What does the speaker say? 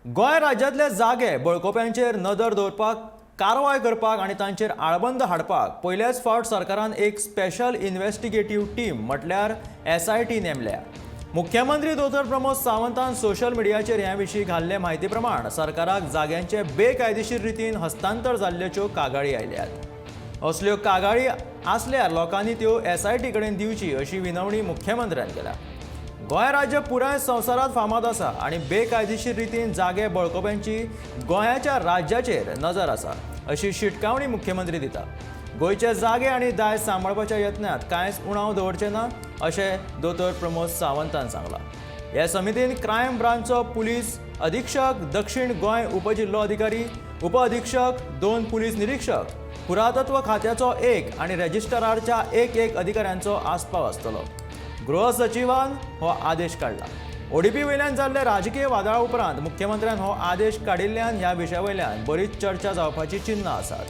गोंय राज्यांतले जागे बळकोप्यांचेर नदर दवरपाक कारवाय करपाक आनी तांचेर आळबंद हाडपाक पयलेच फावट सरकारान एक स्पेशल इन्व्हेस्टिगेटिव्ह टीम म्हटल्यार SIT नेमल्या। मुख्यमंत्री दोतोर प्रमोद सावंतान सोशल मिडियाचेर ह्या विशीं घाल्ले म्हायती प्रमाण सरकाराक जाग्यांचे बेकायदेशीर रितीन हस्तांतर जाल्ल्याच्यो कागाळी आयल्यात। असल्यो कागाळी आसल्यार लोकांनी त्यो SIT कडेन दिवची अशी विनवणी मुख्यमंत्र्यान केल्या। गोंय राज्य पुराय संवसारांत फामाद आसा आनी बेकायदेशीर रितीन जागे बळकोवप्यांची गोंयाच्या राज्याचेर नजर आसा अशी शिटकावणी मुख्यमंत्री दिता। गोंयचे जागे आनी दायज सांबाळपाच्या यत्नांत कांयच उणाव दवरचे ना अशें दोतोर प्रमोद सावंतान सांगलां। ह्या समितीन क्रायम ब्रांचचो पुलीस अधीक्षक, दक्षिण गोंय उपजिल्लो अधिकारी, उप अधीक्षक, 2 पुलीस निरीक्षक, पुरातत्व खात्याचो 1 आनी रेजिस्ट्राराच्या एक अधिकाऱ्यांचो आस्पाव आसतलो। गृह सचिवान हो आदेश काढला। ODP वयल्यान जाल्ले राजकीय वादळा उपरांत मुख्यमंत्र्यान हो आदेश काडिल्ल्यान ह्या विशया वयल्यान बरीच चर्चा जावपाची चिन्नां आसात।